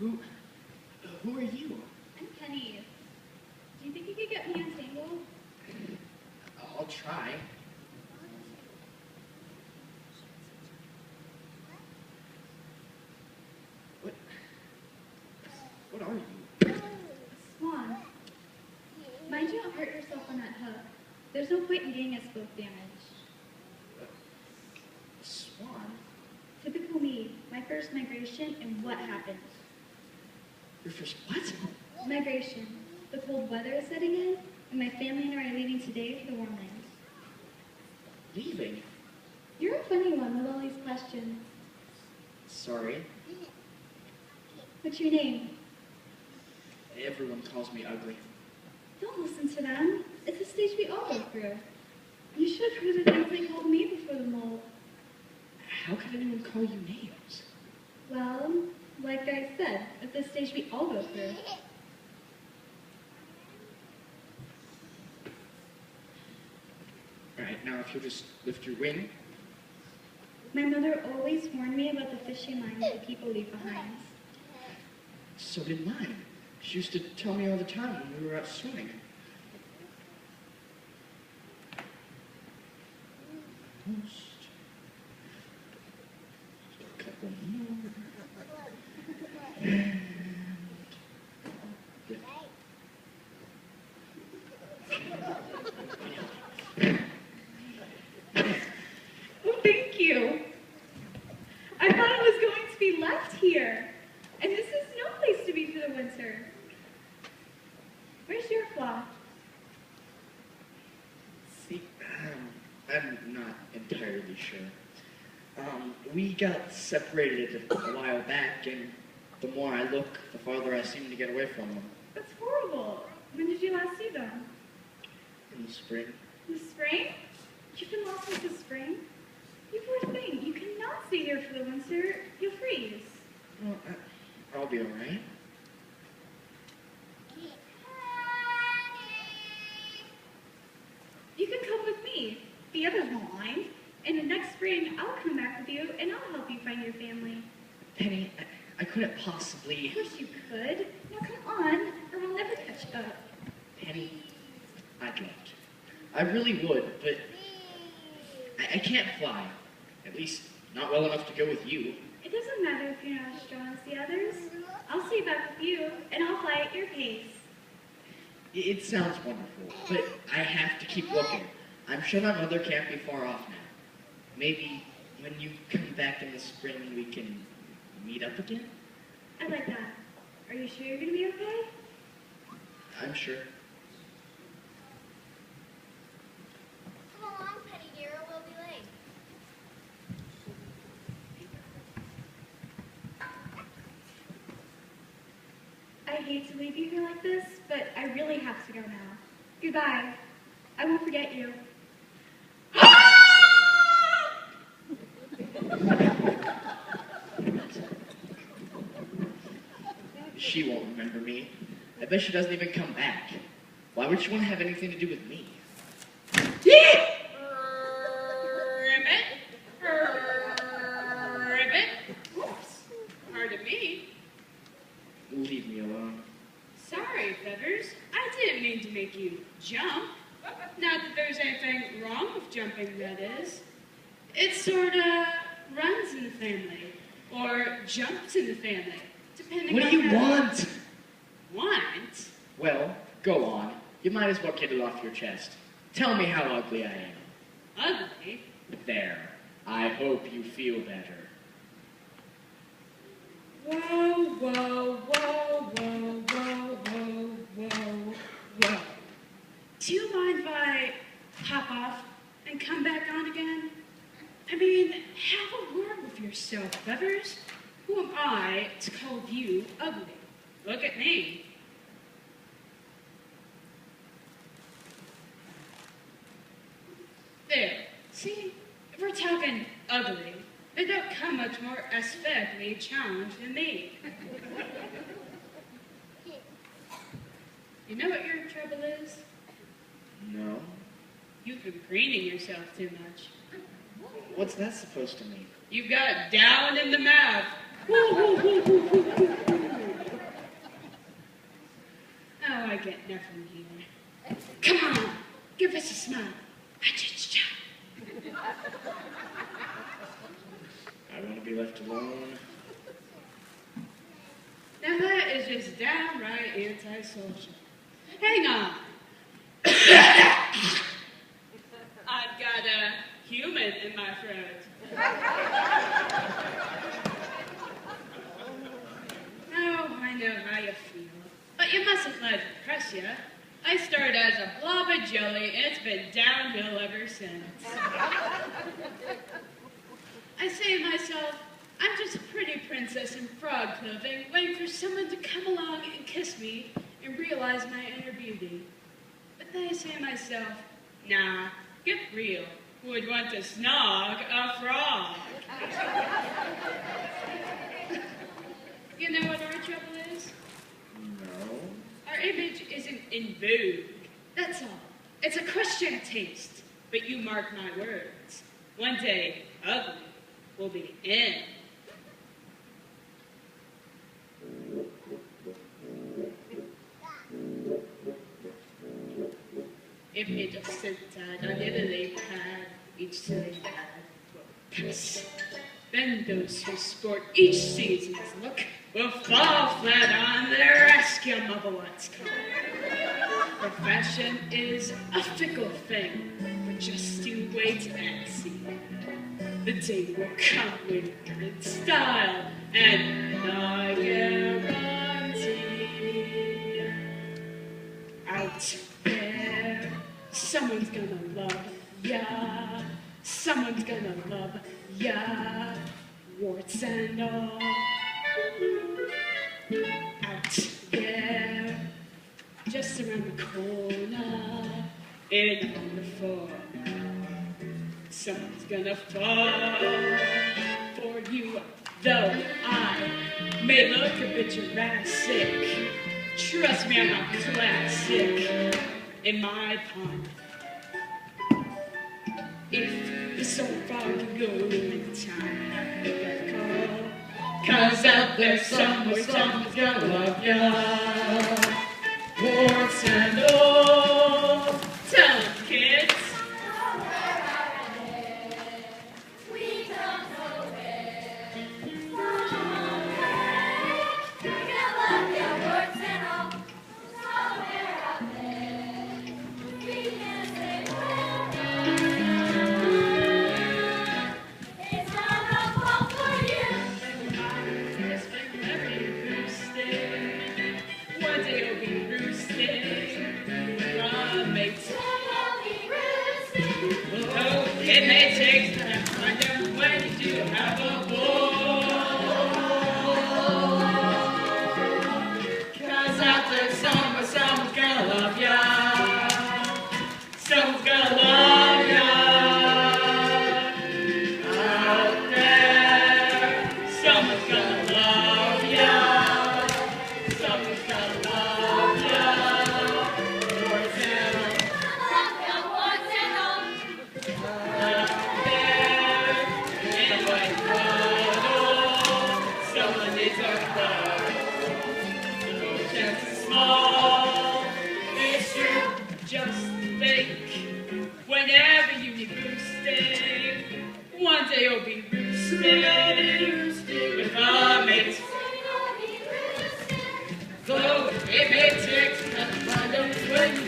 Who are you? I'm Penny. Do you think you could get me untangled? I'll try. What are you? A swan. Mind you don't hurt yourself on that hook. There's no point in getting us both damaged. A swan? Typical me. My first migration, and what happened? Your first what? Migration. The cold weather is setting in, and my family and I are leaving today for the warm lands. Leaving? You're a funny one with all these questions. Sorry. What's your name? Everyone calls me ugly. Don't listen to them. It's a stage we all go through. You should have heard the things they called me before the mold. How could anyone call you names? Well, like I said, it's a stage we all go through. Alright, now if you'll just lift your wing. My mother always warned me about the fishing lines that people leave behind. So did mine. She used to tell me all the time when we were out swimming. Almost. Just a couple more. And Oh, thank you. I thought it was going to be left here. And this is no place to be for the winter. Where's your flaw? see, I'm not entirely sure. We got separated a while back, and the more I look, the farther I seem to get away from them. That's horrible. When did you last see them? In the spring. In the spring? You've been lost since the spring? You poor thing. You cannot stay here for the winter. You'll freeze. Well, I'll be alright. You can come with me. The others won't mind. And the next spring, I'll come back with you, and I'll help you find your family. Penny, I couldn't possibly... Of course you could. Now come on, or we'll never catch up. Penny, I'd love to. I really would, but I can't fly. At least, not well enough to go with you. It doesn't matter if you're not as strong as the others. I'll stay back with you, and I'll fly at your pace. It sounds wonderful, but I have to keep looking. I'm sure my mother can't be far off now. Maybe when you come back in the spring, we can meet up again? I like that. Are you sure you're going to be okay? I'm sure. Come along, Penny dear, or we'll be late. I hate to leave you here like this, but I really have to go now. Goodbye. I won't forget you. She won't remember me. I bet she doesn't even come back. Why would she want to have anything to do with me? Ribbit. Oops. Pardon me. Leave me alone. Sorry, Feathers. I didn't mean to make you jump. Not that there's anything wrong with jumping, that is. It sort of runs in the family. Or jumps in the family. Depending What on do you want? Want? Well, go on. You might as well get it off your chest. Tell me how ugly I am. Ugly? There. I hope you feel better. Whoa, whoa, whoa, whoa, whoa, whoa, whoa, whoa. Do you mind if I hop off and come back on again? I mean, have a word with yourself, Feathers. Who am I to call you ugly? Look at me. There. See, if we're talking ugly, they don't come much more aesthetically challenged than me. You know what your trouble is? No? You've been preening yourself too much. What's that supposed to mean? You've got down in the mouth. get nothing here. Come on, give us a smile. Cha-cha-cha. I want to be left alone. Now that is just downright antisocial. Hang on. I've got a human in my throat. Oh, I know how you feel. But you mustn't let it depress you. I started as a blob of jelly, and it's been downhill ever since. I say to myself, I'm just a pretty princess in frog clothing, waiting for someone to come along and kiss me and realize my inner beauty. But then I say to myself, nah, get real. Who would want to snog a frog? You know what our trouble is? No. Our image isn't in vogue. That's all. It's a question of taste. But you mark my words. One day, ugly will be in. If you just sit down on the lily pad, each silly pad will pass. Then those who sport each season's look will fall flat on their askim of what's called. Profession is a fickle thing, but just you wait and see. The day will come with good style, and I guarantee. Out there, someone's gonna love ya. Someone's gonna love ya. Warts and all. Out there, just around the corner, in on the floor. Someone's gonna fall for you, though I may look a bit Jurassic. Trust me, I'm a classic in my pond. If the soul frog can go in time, I better call. 'Cause out there somewhere someone's gonna love ya. Warts and all. Tell 'em, kids. It may take time, find out when you do have a ball. 'Cause out there somewhere, someone's gonna love ya. Someone's gonna love ya. Out there, someone's gonna love ya. Someone's gonna love ya. Warts and all. Someone needs our love. No chance is small. It's true. Just think. Whenever you need boosting, one day you'll be roosting with a mate. Though it may take time to find out when you